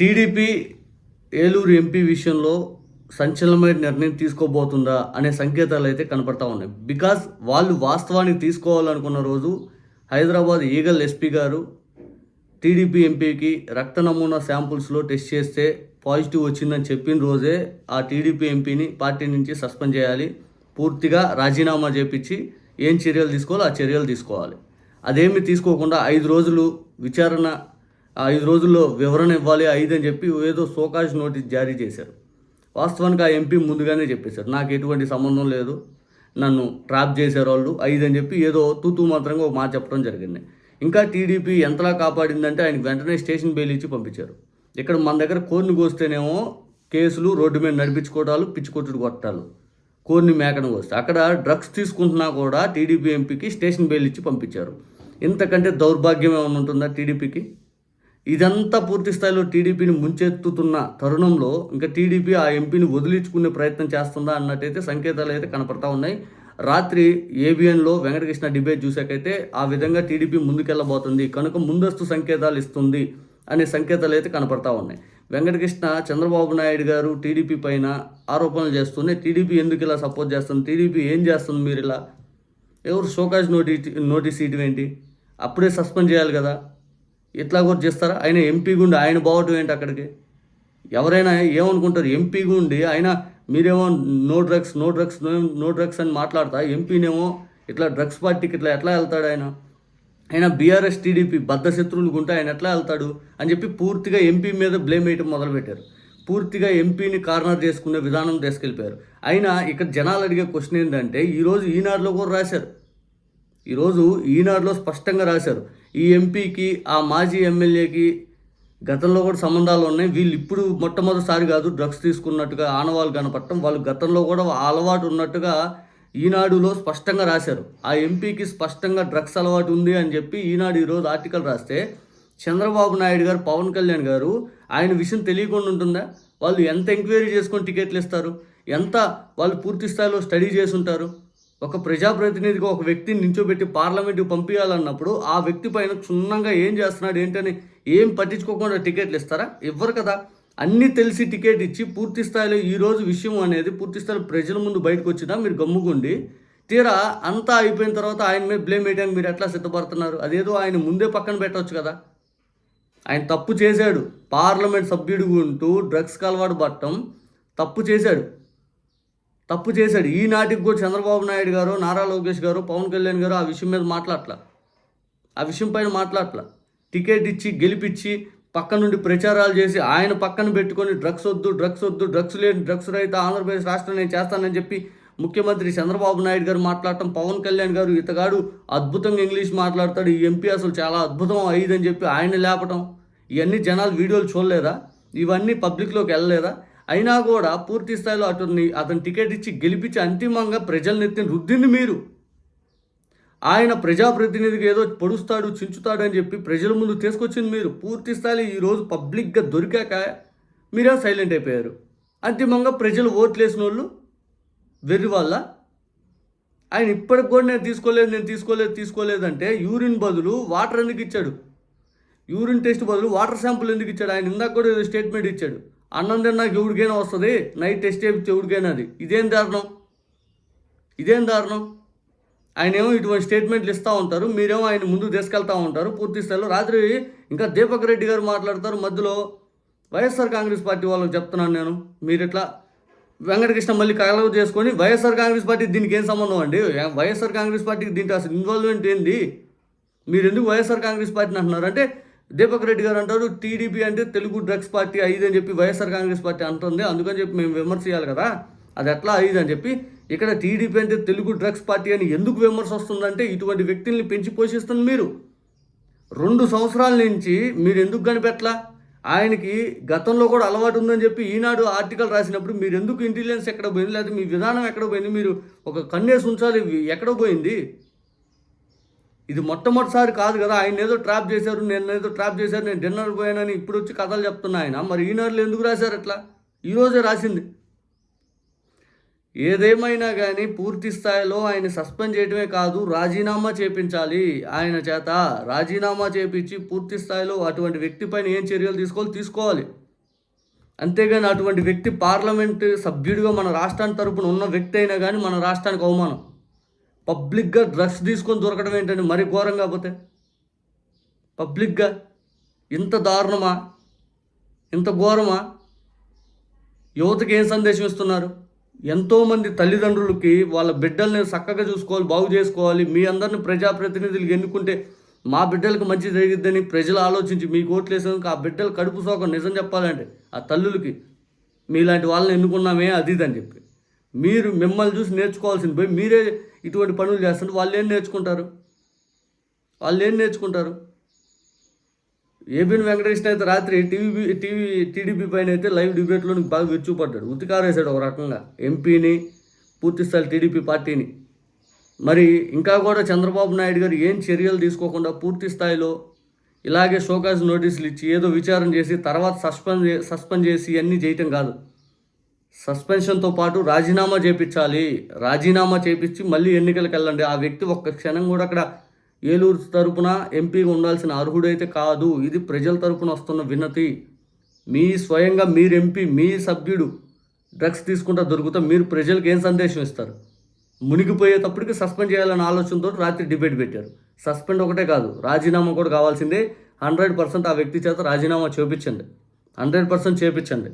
TDP Eluru MP విషయంలో సంచలనమైన నిర్ణయం తీసుకోబోతుందా అనే సంకేతాలు అయితే కనపడతా ఉన్నాయి. బికాజ్ వాళ్ళు వాస్తవానికి తీసుకోవాలనుకున్న రోజు హైదరాబాద్ ఈగల్ ఎస్పీ గారు టీడీపీ ఎంపీకి రక్త నమూనా శాంపుల్స్లో టెస్ట్ చేస్తే పాజిటివ్ వచ్చిందని చెప్పిన రోజే ఆ టీడీపీ ఎంపీని పార్టీ నుంచి సస్పెండ్ చేయాలి, పూర్తిగా రాజీనామా చేపించి ఏం చర్యలు తీసుకోవాలో ఆ చర్యలు తీసుకోవాలి. అదేమి తీసుకోకుండా 5 రోజులు విచారణ, 5 రోజుల్లో వివరణ ఇవ్వాలి 5 అని చెప్పి ఏదో సోకాజ్ నోటీస్ జారీ చేశారు. వాస్తవానికి ఆ ఎంపీ ముందుగానే చెప్పేశారు, నాకు ఎటువంటి సంబంధం లేదు, నన్ను ట్రాప్ చేశారు వాళ్ళు 5 అని చెప్పి ఏదో తూతూ మాత్రంగా ఒక మాట చెప్పడం జరిగింది. ఇంకా టీడీపీ ఎంతలా కాపాడిందంటే ఆయనకు వెంటనే స్టేషన్ బెయిల్ ఇచ్చి పంపించారు. ఇక్కడ మన దగ్గర కోడిని కోస్తేనేమో కేసులు, రోడ్డు మీద నడిపించుకోవటాలు, పిచ్చికొట్టుడు కొట్టాలు, కోడిని మేకను కోస్తే. అక్కడ డ్రగ్స్ తీసుకుంటున్నా కూడా టీడీపీ ఎంపీకి స్టేషన్ బెయిల్ ఇచ్చి పంపించారు. ఇంతకంటే దౌర్భాగ్యం ఏమైనా ఉంటుందా టీడీపీకి? ఇదంతా పూర్తి స్థాయిలో టీడీపీని ముంచెత్తుతున్న తరుణంలో ఇంకా టీడీపీ ఆ ఎంపీని వదిలించుకునే ప్రయత్నం చేస్తుందా అన్నట్టయితే సంకేతాలు అయితే కనపడతా ఉన్నాయి. రాత్రి ఏబిఎన్లో వెంకటకృష్ణ డిబేట్ చూసాకైతే ఆ విధంగా టీడీపీ ముందుకెళ్ళబోతుంది, కనుక ముందస్తు సంకేతాలు ఇస్తుంది అనే సంకేతాలు అయితే కనపడతా ఉన్నాయి. వెంకటకృష్ణ చంద్రబాబు నాయుడు గారు టీడీపీ పైన ఆరోపణలు చేస్తూనే టీడీపీ ఎందుకు ఇలా సపోర్ట్ చేస్తుంది, టీడీపీ ఏం చేస్తుంది, మీరు ఇలా ఎవరు షోకాజ్ నోటీస్ ఇవ్వడం ఏంటి, అప్పుడే సస్పెండ్ చేయాలి కదా, ఇట్లా కూడా చేస్తారా? ఆయన ఎంపీ గుండి ఆయన బావటం ఏంటి? అక్కడికి ఎవరైనా ఏమనుకుంటారు, ఎంపీ గుండి ఆయన మీరేమో నో డ్రగ్స్ అని మాట్లాడతా, ఎంపీనేమో ఇట్లా డ్రగ్స్ పార్టీకి ఇట్లా ఎట్లా వెళ్తాడు ఆయన బీఆర్ఎస్ టీడీపీ బద్ధ శత్రువులు గుంటే ఆయన ఎట్లా వెళ్తాడు అని చెప్పి పూర్తిగా ఎంపీ మీద బ్లేమ్ వేయటం మొదలుపెట్టారు. పూర్తిగా ఎంపీని కార్నర్ చేసుకునే విధానం తీసుకెళ్ళిపోయారు. అయినా ఇక్కడ జనాలు అడిగే క్వశ్చన్ ఏంటంటే, ఈరోజు ఈనాడులో కూడా రాశారు, ఈరోజు ఈనాడులో స్పష్టంగా రాశారు, ఈ ఎంపీకి ఆ మాజీ ఎమ్మెల్యేకి గతంలో కూడా సంబంధాలు ఉన్నాయి, వీళ్ళు ఇప్పుడు మొట్టమొదటిసారి కాదు డ్రగ్స్ తీసుకున్నట్టుగా ఆనవాళ్ళు కనపడటం, వాళ్ళు గతంలో కూడా అలవాటు ఉన్నట్టుగా ఈనాడులో స్పష్టంగా రాశారు. ఆ ఎంపీకి స్పష్టంగా డ్రగ్స్ అలవాటు ఉంది అని చెప్పి ఈనాడు ఈరోజు ఆర్టికల్ రాస్తే, చంద్రబాబు నాయుడు గారు, పవన్ కళ్యాణ్ గారు ఆయన విషయం తెలియకుండా ఉంటుందా? వాళ్ళు ఎంత ఎంక్వైరీ చేసుకొని టికెట్లు ఇస్తారు, ఎంత వాళ్ళు పూర్తి స్థాయిలో స్టడీ చేసి ఉంటారు. ఒక ప్రజాప్రతినిధిగా ఒక వ్యక్తిని నించోబెట్టి పార్లమెంట్కి పంపించాలన్నప్పుడు ఆ వ్యక్తి పైన క్షుణ్ణంగా ఏం చేస్తున్నాడు ఏంటని ఏం పట్టించుకోకుండా టికెట్లు ఇస్తారా? ఇవ్వరు కదా. అన్నీ తెలిసి టికెట్ ఇచ్చి పూర్తి స్థాయిలో ఈరోజు విషయం అనేది పూర్తి స్థాయిలో ప్రజల ముందు బయటకు వచ్చినా మీరు గమ్ముగుండి, తీరా అంతా అయిపోయిన తర్వాత ఆయన మీద బ్లేమ్ వేయడానికి మీరు ఎట్లా సిద్ధపడుతున్నారు? అదేదో ఆయన ముందే పక్కన పెట్టవచ్చు కదా. ఆయన తప్పు చేశాడు, పార్లమెంట్ సభ్యుడు ఉంటూ డ్రగ్స్కి అలవాటు పడటం తప్పు చేశాడు. ఈనాటికి కూడా చంద్రబాబు నాయుడు గారు, నారా లోకేష్ గారు, పవన్ కళ్యాణ్ గారు ఆ విషయం మీద ఆ విషయం పైన మాట్లాడట్లా. టికెట్ ఇచ్చి గెలిపించి పక్క నుండి ప్రచారాలు చేసి ఆయన పక్కన పెట్టుకొని డ్రగ్స్ వద్దు, డ్రగ్స్ రహిత ఆంధ్రప్రదేశ్ రాష్ట్రం నేను చేస్తానని చెప్పి ముఖ్యమంత్రి చంద్రబాబు నాయుడు గారు మాట్లాడటం, పవన్ కళ్యాణ్ గారు ఇతగాడు అద్భుతంగా ఇంగ్లీష్ మాట్లాడతాడు, ఈ ఎంపీ అసలు చాలా అద్భుతం 5 అని చెప్పి ఆయన లేపటం, ఇవన్నీ జనాలు వీడియోలు చూడలేదా? ఇవన్నీ పబ్లిక్లోకి వెళ్ళలేదా? అయినా కూడా పూర్తి స్థాయిలో అతను టికెట్ ఇచ్చి గెలిపించి అంతిమంగా ప్రజల్ని ఎత్తిన రుద్దింది మీరు. ఆయన ప్రజాప్రతినిధికి ఏదో పొడుస్తాడు, చించుతాడు అని చెప్పి ప్రజల ముందు తీసుకొచ్చింది మీరు. పూర్తి స్థాయిలో ఈరోజు పబ్లిక్గా దొరికాక మీరే సైలెంట్ అయిపోయారు. అంతిమంగా ప్రజలు ఓట్లు వేసిన వాళ్ళు వెర్రి వల్ల ఆయన ఇప్పటికి కూడా నేను తీసుకోలేదు అంటే యూరిన్ బదులు వాటర్ ఎందుకు ఇచ్చాడు? యూరిన్ టెస్ట్ బదులు వాటర్ శాంపుల్ ఎందుకు ఇచ్చాడు? ఆయన ఇందాక కూడా ఏదో స్టేట్మెంట్ ఇచ్చాడు, అన్నం తిన్నాక ఎవరికైనా వస్తుంది, నైట్ టెస్ట్ చేయించి ఎవరికైనా. అది ఇదేం దారుణం? ఆయన ఏమో ఇటువంటి స్టేట్మెంట్లు ఇస్తూ ఉంటారు, మీరేమో ఆయన ముందుకు తీసుకెళ్తూ ఉంటారు. పూర్తి స్థాయిలో రాత్రి ఇంకా దీపక్ రెడ్డి గారు మాట్లాడతారు, మధ్యలో వైఎస్ఆర్ కాంగ్రెస్ పార్టీ వాళ్ళకి చెప్తున్నాను నేను, మీరు ఇట్లా వెంకటకృష్ణ మళ్ళీ కలవ చేసుకొని వైఎస్ఆర్ కాంగ్రెస్ పార్టీ దీనికి ఏం సంబంధం అండి? వైఎస్ఆర్ కాంగ్రెస్ పార్టీకి దీంట్లో అసలు ఇన్వాల్వ్మెంట్ ఏంది? మీరు ఎందుకు వైఎస్ఆర్ కాంగ్రెస్ పార్టీని అంటున్నారు అంటే, దీపక్ రెడ్డి గారు అంటారు టీడీపీ అంటే తెలుగు డ్రగ్స్ పార్టీ 5 అని చెప్పి వైఎస్ఆర్ కాంగ్రెస్ పార్టీ అంటుంది, అందుకని చెప్పి మేము విమర్శ చేయాలి కదా, అది ఎట్లా 5 అని చెప్పి. ఇక్కడ టీడీపీ అంటే తెలుగు డ్రగ్స్ పార్టీ అని ఎందుకు విమర్శ వస్తుందంటే, ఇటువంటి వ్యక్తుల్ని పెంచి పోషిస్తుంది మీరు. 2 సంవత్సరాల నుంచి మీరు ఎందుకు కనిపెట్టలా? ఆయనకి గతంలో కూడా అలవాటు ఉందని చెప్పి ఈనాడు ఆర్టికల్ రాసినప్పుడు మీరు ఎందుకు ఇంటెలిజెన్స్ ఎక్కడ పోయింది, లేకపోతే మీ విధానం ఎక్కడ పోయింది? మీరు ఒక కన్నేసి ఉంచాలి, ఎక్కడ పోయింది? ఇది మొట్టమొదటిసారి కాదు కదా. ఆయన ఏదో ట్రాప్ చేశారు, నేను డిన్నర్ పోయానని ఇప్పుడు వచ్చి కథలు చెప్తున్నా ఆయన. మరి ఈనాడులో ఎందుకు రాశారు అట్లా? ఈరోజే రాసింది. ఏదేమైనా కానీ పూర్తి స్థాయిలో ఆయన సస్పెండ్ చేయడమే కాదు, రాజీనామా చేపించాలి. ఆయన చేత రాజీనామా చేపించి పూర్తి స్థాయిలో అటువంటి వ్యక్తి పైన ఏం చర్యలు తీసుకోవాలి. అంతేగాని అటువంటి వ్యక్తి పార్లమెంటు సభ్యుడిగా మన రాష్ట్రానికి తరపున ఉన్న వ్యక్తి అయినా కానీ మన రాష్ట్రానికి అవమానం. పబ్లిక్గా డ్రగ్స్ తీసుకొని దొరకడం ఏంటండి మరి ఘోరం కాకపోతే. పబ్లిక్గా ఇంత దారుణమా, ఇంత ఘోరమా? యువతకి ఏం సందేశం ఇస్తున్నారు? ఎంతోమంది తల్లిదండ్రులకి వాళ్ళ బిడ్డల్ని చక్కగా చూసుకోవాలి, బాగు చేసుకోవాలి, మీ అందరిని ప్రజాప్రతినిధులు ఎన్నుకుంటే మా బిడ్డలకు మంచి జరిగిద్దని ప్రజలు ఆలోచించి మీకు ఓట్లు వేసేందుకు ఆ బిడ్డలు కడుపు సోకం నిజం చెప్పాలంటే ఆ తల్లులకి మీలాంటి వాళ్ళని ఎన్నుకున్నామే అది ఇది అని చెప్పి మీరు మిమ్మల్ని చూసి నేర్చుకోవాల్సింది పోయి మీరే ఇటువంటి పనులు చేస్తుంటే వాళ్ళు ఏం నేర్చుకుంటారు? ఏబిఎన్ వెంకటకృష్ణ అయితే రాత్రి టీడీపీ పైన అయితే లైవ్ డిబేట్లో బాగా విరుచుపడ్డాడు, ఉతికారేశాడు ఒక రకంగా ఎంపీని, పూర్తిస్థాయి టీడీపీ పార్టీని. మరి ఇంకా కూడా చంద్రబాబు నాయుడు గారు ఏం చర్యలు తీసుకోకుండా పూర్తి స్థాయిలో ఇలాగే షోకాజ్ నోటీసులు ఇచ్చి ఏదో విచారణ చేసి తర్వాత సస్పెండ్ చేసి అన్నీ చేయటం కాదు. సస్పెన్షన్తో పాటు రాజీనామా చేయించాలి. రాజీనామా చేయించి మళ్ళీ ఎన్నికలకు వెళ్ళండి. ఆ వ్యక్తి ఒక్క క్షణం కూడా అక్కడ ఏలూరు తరపున ఎంపీగా ఉండాల్సిన అర్హుడైతే కాదు. ఇది ప్రజల తరపున వస్తున్న వినతి. స్వయంగా మీరు ఎంపీ, మీ సభ్యుడు డ్రగ్స్ తీసుకుంటా దొరుకుతా మీరు ప్రజలకు ఏం సందేశం ఇస్తారు? మునిగిపోయేటప్పటికి సస్పెండ్ చేయాలనే ఆలోచనతో రాత్రి డిబేట్ పెట్టారు. సస్పెండ్ ఒకటే కాదు, రాజీనామా కూడా కావాల్సిందే. 100% ఆ వ్యక్తి చేత రాజీనామా చేయించండి, 100% చేయించండి.